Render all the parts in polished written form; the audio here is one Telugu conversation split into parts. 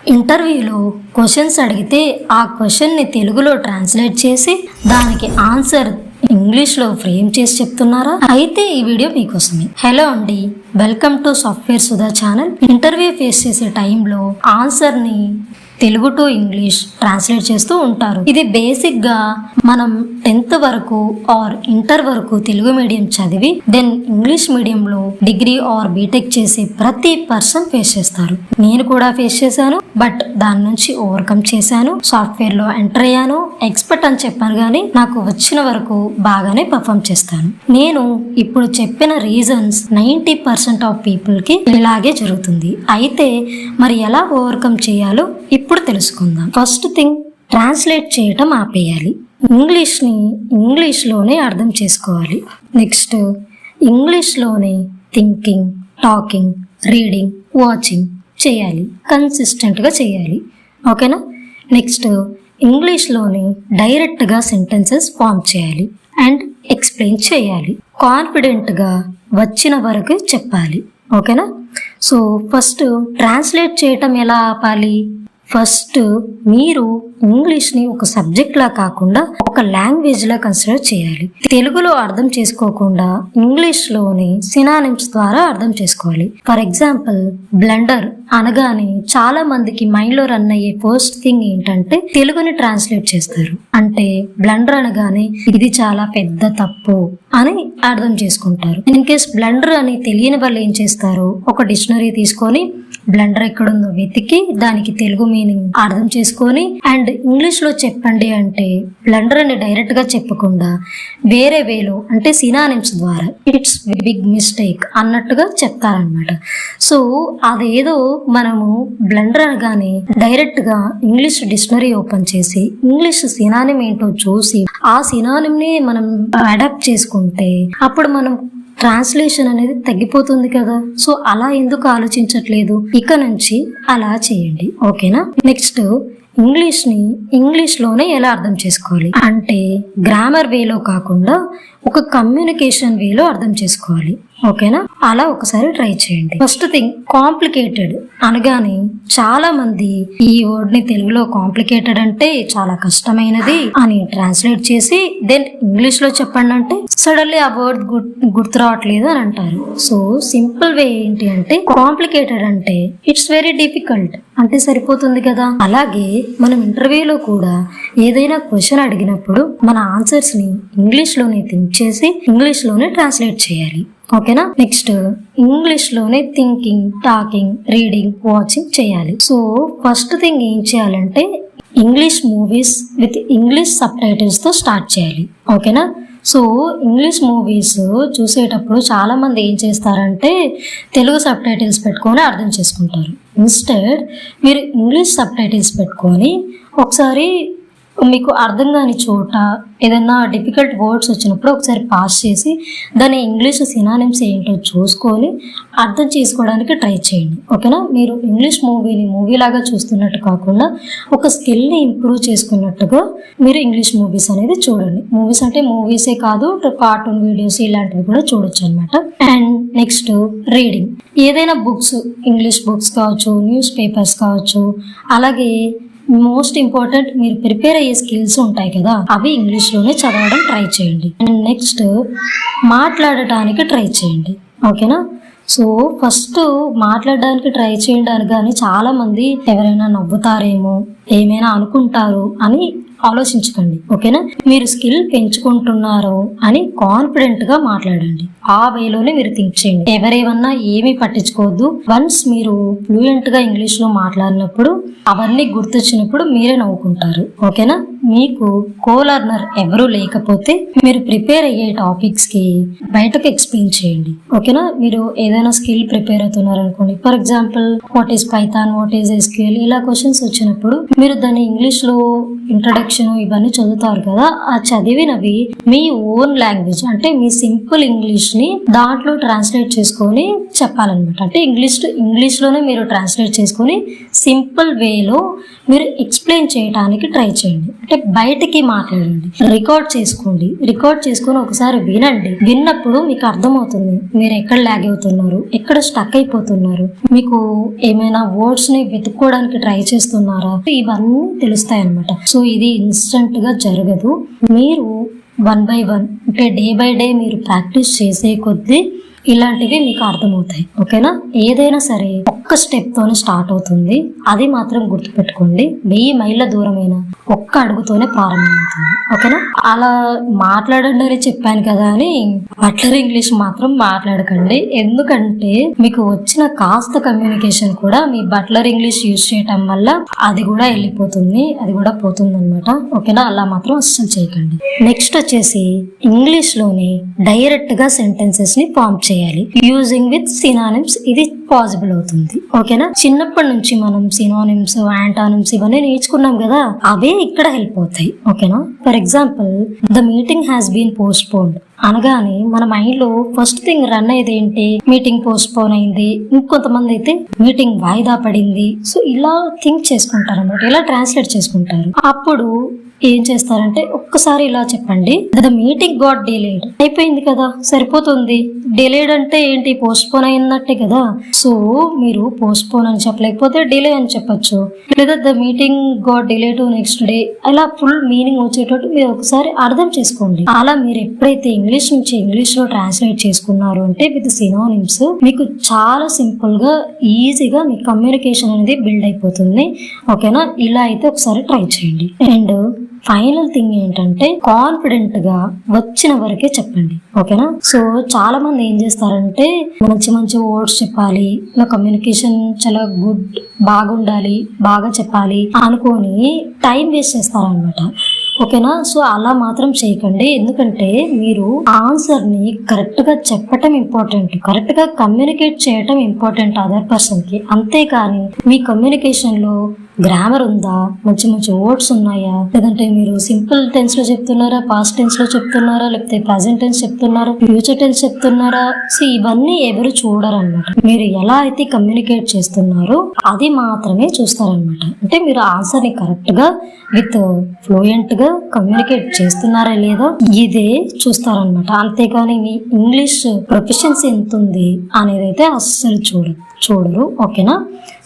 ఇంటర్వ్యూలో క్వశ్చన్స్ అడిగితే ఆ క్వశ్చన్ని తెలుగులో ట్రాన్స్లేట్ చేసి దానికి ఆన్సర్ ఇంగ్లీష్లో ఫ్రేమ్ చేసి చెప్తున్నారా? అయితే ఈ వీడియో మీకోసమే. హలో అండి, welcome to software Sudha channel. Interview face చేసే టైంలో ఆన్సర్ని తెలుగు టు ఇంగ్లీష్ ట్రాన్స్లేట్ చేస్తూ ఉంటారు. ఇది బేసిక్గా మనం 10th వరకు ఆర్ ఇంటర్ వరకు తెలుగు మీడియం చదివి దెన్ ఇంగ్లీష్ మీడియంలో డిగ్రీ ఆర్ బీటెక్ చేసే ప్రతి పర్సన్ ఫేస్ చేస్తారు. నేను కూడా ఫేస్ చేశాను, బట్ దాని నుంచి ఓవర్కమ్ చేశాను. సాఫ్ట్వేర్లో ఎంటర్ అయ్యాను. ఎక్స్పర్ట్ అని చెప్పాను, కానీ నాకు వచ్చిన వరకు బాగానే పర్ఫామ్ చేస్తాను. నేను ఇప్పుడు చెప్పిన రీజన్స్ 90% ఆఫ్ పీపుల్కి ఇలాగే జరుగుతుంది. అయితే మరి ఎలా ఓవర్కమ్ చేయాలో ఇప్పుడు తెలుసుకుందాం. ఫస్ట్ థింగ్, ట్రాన్స్లేట్ చేయటం ఆపేయాలి. ఇంగ్లీష్ని ఇంగ్లీష్లోనే అర్థం చేసుకోవాలి. నెక్స్ట్, ఇంగ్లీష్లోనే థింకింగ్, టాకింగ్, రీడింగ్, వాచింగ్ చేయాలి. కన్సిస్టెంట్గా చేయాలి. ఓకేనా? నెక్స్ట్, ఇంగ్లీష్లోనే డైరెక్ట్గా సెంటెన్సెస్ ఫామ్ చేయాలి అండ్ ఎక్స్ప్లెయిన్ చేయాలి. కాన్ఫిడెంట్గా వచ్చిన వరకు చెప్పాలి. ఓకేనా? సో ఫస్ట్ ట్రాన్స్లేట్ చేయటం ఎలా ఆపాలి? ఫస్ట్ మీరు ఇంగ్లీష్ని ఒక సబ్జెక్ట్లా కాకుండా ఒక లాంగ్వేజ్లా కన్సిడర్ చేయాలి. తెలుగులో అర్థం చేసుకోకుండా ఇంగ్లీష్లోని సినానిమ్స్ ద్వారా అర్థం చేసుకోవాలి. ఫర్ ఎగ్జాంపుల్, బ్లండర్ అనగానే చాలా మందికి మైండ్లో రన్ అయ్యే ఫస్ట్ థింగ్ ఏంటంటే తెలుగుని ట్రాన్స్లేట్ చేస్తారు. అంటే బ్లండర్ అనగానే ఇది చాలా పెద్ద తప్పు అని అర్థం చేసుకుంటారు. ఇన్ కేస్ బ్లండర్ అని తెలియని వాళ్ళు ఏం చేస్తారు, ఒక డిక్షనరీ తీసుకొని బ్లండర్ ఎక్కడుందో వెతికి దానికి తెలుగు మీనింగ్ అర్థం చేసుకొని అండ్ ఇంగ్లీష్లో చెప్పండి అంటే బ్లండర్ అని డైరెక్ట్ గా చెప్పకుండా వేరే వేలో అంటే సినానిమ్స్ ద్వారా ఇట్స్ బిగ్ మిస్టేక్ అన్నట్టుగా చెప్తారనమాట. సో అదేదో మనము బ్లండర్ అనగానే డైరెక్ట్ గా ఇంగ్లీష్ డిక్షనరీ ఓపెన్ చేసి ఇంగ్లీష్ సినానిమ్ ఏంటో చూసి ఆ సినానిమ్ ని మనం అడాప్ట్ చేసుకుంటే అప్పుడు మనం ట్రాన్స్లేషన్ అనేది తగ్గిపోతుంది కదా. సో అలా ఎందుకు ఆలోచించట్లేదు? ఇక నుంచి అలా చేయండి. ఓకేనా? నెక్స్ట్, ఇంగ్లీష్ని ఇంగ్లీష్లోనే ఎలా అర్థం చేసుకోవాలి అంటే గ్రామర్ వేలో కాకుండా ఒక కమ్యూనికేషన్ వేలో అర్థం చేసుకోవాలి. ఓకేనా? అలా ఒకసారి ట్రై చేయండి. ఫస్ట్ థింగ్, కాంప్లికేటెడ్ అనగానే చాలా మంది ఈ వర్డ్ ని తెలుగులో కాంప్లికేటెడ్ అంటే చాలా కష్టమైనది అని ట్రాన్స్లేట్ చేసి దెన్ ఇంగ్లీష్ లో చెప్పండి అంటే సడన్లీ ఆ వర్డ్ గుర్తు రావట్లేదు అని అంటారు. సో సింపుల్ వే ఏంటి అంటే కాంప్లికేటెడ్ అంటే ఇట్స్ వెరీ డిఫికల్ట్ అంటే సరిపోతుంది కదా. అలాగే మనం ఇంటర్వ్యూలో కూడా ఏదైనా క్వశ్చన్ అడిగినప్పుడు మన ఆన్సర్స్ ని ఇంగ్లీష్ లోనే థింక్ చేసి ఇంగ్లీష్ లోనే ట్రాన్స్లేట్ చేయాలి. ఓకేనా? నెక్స్ట్, ఇంగ్లీష్ లోనే థింకింగ్, టాకింగ్, రీడింగ్, వాచింగ్ చేయాలి. సో ఫస్ట్ థింగ్ ఏం చేయాలంటే English movies with English sub titles తో స్టార్ట్ చేయాలి. ఓకేనా? సో ఇంగ్లీష్ మూవీస్ చూసేటప్పుడు చాలా మంది ఏం చేస్తారంటే తెలుగు సబ్ టైటిల్స్ పెట్టుకొని అర్థం చేసుకుంటారు. ఇన్స్టెడ్ మీరు ఇంగ్లీష్ సబ్ టైటిల్స్ పెట్టుకొని ఒకసారి మీకు అర్థం కాని చోట ఏదన్నా డిఫికల్ట్ వర్డ్స్ వచ్చినప్పుడు ఒకసారి పాస్ చేసి దాని ఇంగ్లీష్ సినానిమ్స్ ఏంటో చూసుకొని అర్థం చేసుకోవడానికి ట్రై చేయండి. ఓకేనా? మీరు ఇంగ్లీష్ మూవీని మూవీలాగా చూస్తున్నట్టు కాకుండా ఒక స్కిల్ని ఇంప్రూవ్ చేసుకున్నట్టుగా మీరు ఇంగ్లీష్ మూవీస్ అనేది చూడండి. మూవీస్ అంటే మూవీసే కాదు, కార్టూన్ వీడియోస్ ఇలాంటివి కూడా చూడొచ్చు అనమాట. And next, reading. ఏదైనా బుక్స్, ఇంగ్లీష్ బుక్స్ కావచ్చు, న్యూస్ పేపర్స్ కావచ్చు, అలాగే మోస్ట్ ఇంపార్టెంట్ మీరు ప్రిపేర్ అయ్యే స్కిల్స్ ఉంటాయి కదా, అవి ఇంగ్లీష్లోనే చదవడం ట్రై చేయండి. అండ్ నెక్స్ట్, మాట్లాడటానికి ట్రై చేయండి. ఓకేనా? సో ఫస్ట్ మాట్లాడడానికి ట్రై చేయండి అనగానే చాలా మంది ఎవరైనా నవ్వుతారేమో, ఏమైనా అనుకుంటారు అని ఆలోచించకండి. ఓకేనా? మీరు స్కిల్ పెంచుకుంటున్నారు అని కాన్ఫిడెంట్ గా మాట్లాడండి. ఆ వేలోనే మీరు థింక్ చేయండి. ఎవరేమన్నా ఏమీ పట్టించుకోవద్దు. వన్స్ మీరు ఫ్లూయెంట్ గా ఇంగ్లీష్ లో మాట్లాడినప్పుడు అవన్నీ గుర్తొచ్చినప్పుడు మీరే నవ్వుకుంటారు. ఓకేనా? మీకు కో లర్నర్ ఎవరు లేకపోతే మీరు ప్రిపేర్ అయ్యే టాపిక్స్ కి బయటకు ఎక్స్ప్లెయిన్ చేయండి. ఓకేనా? మీరు ఏదైనా స్కిల్ ప్రిపేర్ అవుతున్నారు అనుకోండి, for example what is Python, what is SQL, ఇలా క్వశ్చన్స్ వచ్చినప్పుడు మీరు దాన్ని ఇంగ్లీష్ లో ఇంట్రడక్షన్ ఇవన్నీ చదువుతారు కదా, ఆ చదివినవి మీ ఓన్ లాంగ్వేజ్ అంటే మీ సింపుల్ ఇంగ్లీష్ ని దాంట్లో ట్రాన్స్లేట్ చేసుకొని చెప్పాలన్నమాట. అంటే ఇంగ్లీష్ లోనే మీరు ట్రాన్స్లేట్ చేసుకొని సింపుల్ వేలో మీరు ఎక్స్ప్లెయిన్ చేయడానికి ట్రై చేయండి. అంటే బయటికి మాట్లాడండి, రికార్డ్ చేసుకోండి, రికార్డ్ చేసుకొని ఒకసారి వినండి. విన్నప్పుడు మీకు అర్థమవుతుంది మీరు ఎక్కడ లాగ్ అవుతున్నారు, ఎక్కడ స్టక్ అయిపోతున్నారు, మీకు ఏమైనా వర్డ్స్ ని వెతుక్కోవడానికి ట్రై చేస్తున్నారా, ఇవన్నీ తెలుస్తాయి అన్నమాట. సో ఇది ఇన్స్టంట్ గా జరగదు. మీరు 1 by 1 అంటే డే బై డే మీరు ప్రాక్టీస్ చేసే కొద్దీ ఇలాంటివి మీకు అర్థమవుతాయి. ఓకేనా? ఏదైనా సరే ఒక్క స్టెప్ తోనే స్టార్ట్ అవుతుంది, అది మాత్రం గుర్తుపెట్టుకోండి. 1000 మైళ్ళ దూరమైన ఒక్క అడుగుతోనే ప్రారంభమవుతుంది. ఓకేనా? అలా మాట్లాడండి అని చెప్పాను కదా అని బట్లర్ ఇంగ్లీష్ మాత్రం మాట్లాడకండి. ఎందుకంటే మీకు వచ్చిన కాస్త కమ్యూనికేషన్ కూడా మీ బట్లర్ ఇంగ్లీష్ యూజ్ చేయటం వల్ల అది కూడా వెళ్ళిపోతుంది, అది కూడా పోతుంది అనమాట. ఓకేనా? అలా మాత్రం అస్సలు చేయకండి. నెక్స్ట్ వచ్చేసి ఇంగ్లీష్ లోనే డైరెక్ట్ గా సెంటెన్సెస్ ని ఫార్మ్ చేయాలి యూజింగ్ విత్ సినానిమ్స్. ఇది పాసిబుల్ అవుతుంది. ఓకేనా? చిన్నప్పటి నుంచి మనం సినానిమ్స్, యాంటానిమ్స్ ఇవన్నీ నేర్చుకున్నాం కదా, అవే ఇక్కడ హెల్ప్ అవుతాయి. ఓకేనా? For example, the meeting has been postponed అనగానే మన మైండ్ లో ఫస్ట్ థింగ్ రన్ అయ్యేది ఏంటి? మీటింగ్ పోస్ట్ పోన్ అయింది. ఇంకొంతమంది అయితే మీటింగ్ వాయిదా పడింది. సో ఇలా థింక్ చేసుకుంటారు అన్నమాట, ఇలా ట్రాన్స్లేట్ చేసుకుంటారు. అప్పుడు ఏం చేస్తారంటే ఒక్కసారి ఇలా చెప్పండి, ద మీటింగ్ గాట్ డిలేడ్. అయిపోయింది కదా, సరిపోతుంది. డిలేడ్ అంటే ఏంటి? పోస్ట్ పోన్ అయినట్టే కదా. సో మీరు పోస్ట్ పోన్ అని చెప్పలేకపోతే డిలే అని చెప్పొచ్చు, లేదా the meeting got delay to next day. అలా ఫుల్ మీనింగ్ వచ్చేటట్టు మీరు ఒకసారి అర్థం చేసుకోండి. అలా మీరు ఎప్పుడైతే ఇంగ్లీష్ నుంచి ఇంగ్లీష్ లో ట్రాన్స్లేట్ చేసుకున్నారు అంటే విత్ సినోనిమ్స్, మీకు చాలా సింపుల్ గా ఈజీగా మీ కమ్యూనికేషన్ అనేది బిల్డ్ అయిపోతుంది. ఓకేనా? ఇలా అయితే ఒకసారి ట్రై చేయండి. అండ్ ఫైనల్ థింగ్ ఏంటంటే కాన్ఫిడెంట్ గా వచ్చిన వరకే చెప్పండి. ఓకేనా? సో చాలా మంది ఏం చేస్తారంటే మంచి మంచి వర్డ్స్ చెప్పాలి, నా కమ్యూనికేషన్ చాలా బాగుండాలి, బాగా చెప్పాలి అనుకొని టైం వేస్ట్ చేస్తారనమాట. ఓకేనా? సో అలా మాత్రం చేయకండి. ఎందుకంటే మీరు ఆన్సర్ ని కరెక్ట్ గా చెప్పటం ఇంపార్టెంట్, కరెక్ట్ గా కమ్యూనికేట్ చేయటం ఇంపార్టెంట్ అదర్ పర్సన్ కి. అంతేకాని మీ కమ్యూనికేషన్ లో గ్రామర్ ఉందా, మంచి మంచి వర్డ్స్ ఉన్నాయా, లేదంటే మీరు సింపుల్ టెన్స్ లో చెప్తున్నారా, పాస్ట్ టెన్స్ లో చెప్తున్నారా, లేకపోతే ప్రజెంట్ టెన్స్ చెప్తున్నారా, ఫ్యూచర్ టెన్స్ చెప్తున్నారా, సో ఇవన్నీ ఎవరు చూడరన్నమాట. మీరు ఎలా అయితే కమ్యూనికేట్ చేస్తున్నారో అది మాత్రమే చూస్తారనమాట. అంటే మీరు ఆన్సర్ ని కరెక్ట్ గా విత్ ఫ్లూయెంట్ గా కమ్యూనికేట్ చేస్తున్నారా లేదా ఇదే చూస్తారనమాట. అంతేకాని మీ ఇంగ్లీష్ ప్రొఫిషియన్సీ ఎంత ఉంది అనేది అయితే అస్సలు చూడరు. ఓకేనా?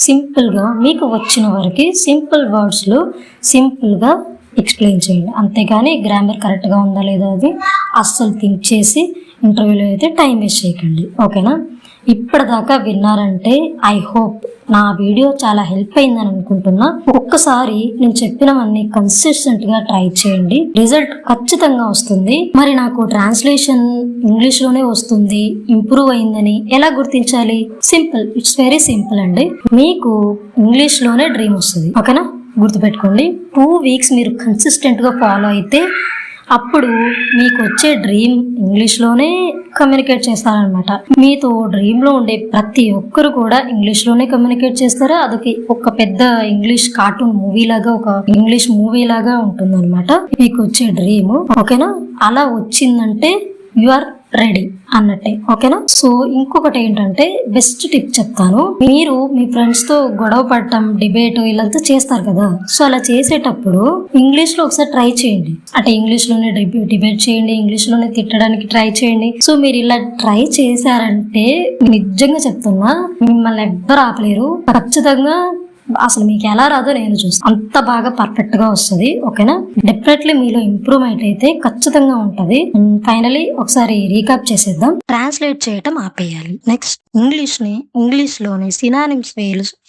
సింపుల్ గా మీకు వచ్చిన వరకు సింపుల్ వర్డ్స్ లో సింపుల్ గా ఎక్స్ప్లెయిన్ చేయండి. అంతేగాని గ్రామర్ కరెక్ట్ గా ఉందా లేదా అది అస్సలు థింక్ చేసి ఇంటర్వ్యూలో అయితే టైం వేస్ట్ చేయకండి. ఓకేనా? ఇప్పటిదాకా విన్నారంటే ఐ హోప్ నా వీడియో చాలా హెల్ప్ అయిందని అనుకుంటున్నా. ఒక్కసారి నేను చెప్పినవన్నీ కన్సిస్టెంట్ గా ట్రై చేయండి, రిజల్ట్ ఖచ్చితంగా వస్తుంది. మరి నాకు ట్రాన్స్లేషన్ ఇంగ్లీష్ లోనే వస్తుంది, ఇంప్రూవ్ అయిందని ఎలా గుర్తించాలి? సింపుల్, ఇట్స్ వెరీ సింపుల్ అండి. మీకు ఇంగ్లీష్ లోనే డ్రీమ్ వస్తుంది. ఓకేనా? గుర్తుపెట్టుకోండి. 2 weeks మీరు కన్సిస్టెంట్ గా ఫాలో అయితే అప్పుడు మీకు వచ్చే డ్రీమ్ ఇంగ్లీష్ లోనే కమ్యూనికేట్ చేస్తారనమాట. మీతో డ్రీమ్ లో ఉండే ప్రతి ఒక్కరు కూడా ఇంగ్లీష్ లోనే కమ్యూనికేట్ చేస్తారా. అది ఒక పెద్ద ఇంగ్లీష్ కార్టూన్ మూవీ లాగా, ఒక ఇంగ్లీష్ మూవీ లాగా ఉంటుంది అనమాట మీకు వచ్చే డ్రీమ్. ఓకేనా? అలా వచ్చిందంటే యు ఆర్ రెడీ అన్నట్టే. ఓకేనా? సో ఇంకొకటి ఏంటంటే బెస్ట్ టిప్ చెప్తాను. మీరు మీ ఫ్రెండ్స్ తో గొడవ పడటం, డిబేట్ ఇలాంతా చేస్తారు కదా. సో అలా చేసేటప్పుడు ఇంగ్లీష్ లో ఒకసారి ట్రై చేయండి. అంటే ఇంగ్లీష్ లోనే డిబేట్ చేయండి, ఇంగ్లీష్ లోనే తిట్టడానికి ట్రై చేయండి. సో మీరు ఇలా ట్రై చేశారంటే నిజంగా చెప్తున్నా మిమ్మల్ని ఎవ్వరు ఆపలేరు. ఖచ్చితంగా అసలు మీకు ఎలా రాదో నేను చూస్తాను, అంత బాగా పర్ఫెక్ట్ గా వస్తుంది. ఓకేనా? డెఫినెట్లీ మీలో ఇంప్రూవ్మెంట్ అయితే ఖచ్చితంగా ఉంటది. ఫైనలీ ఒకసారి రీకాప్ చేసేద్దాం. ట్రాన్స్లేట్ చేయటం ఆపేయాలి. నెక్స్ట్ ఇంగ్లీష్ లోని సినానిమ్స్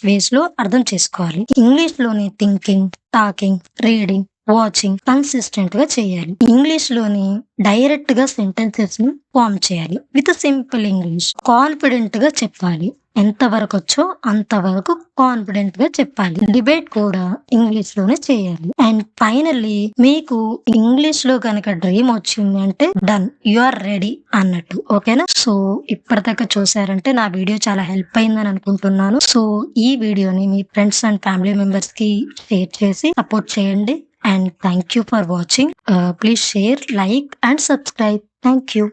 వేస్ లో అర్థం చేసుకోవాలి. ఇంగ్లీష్ లోని thinking, talking, reading, watching consistent గా చేయాలి. ఇంగ్లీష్ లోని డైరెక్ట్ గా సెంటెన్సెస్ ని ఫార్మ్ చేయాలి విత్ సింపుల్ ఇంగ్లీష్. కాన్ఫిడెంట్ గా చెప్పాలి, ఎంత వరకు వచ్చో అంతవరకు కాన్ఫిడెంట్ గా చెప్పాలి. డిబేట్ కూడా ఇంగ్లీష్ లోనే చేయాలి. అండ్ ఫైనల్లీ మీకు ఇంగ్లీష్ లో కనుక డ్రీమ్ వచ్చింది అంటే డన్, యు ఆర్ రెడీ అన్నట్టు. ఓకేనా? సో ఇప్పటిదాకా చూసారంటే నా వీడియో చాలా హెల్ప్ అయిందని అనుకుంటున్నాను. సో ఈ వీడియోని మీ ఫ్రెండ్స్ అండ్ ఫ్యామిలీ మెంబర్స్ కి షేర్ చేసి సపోర్ట్ చేయండి. And thank you for watching. Please share, like and subscribe. Thank you.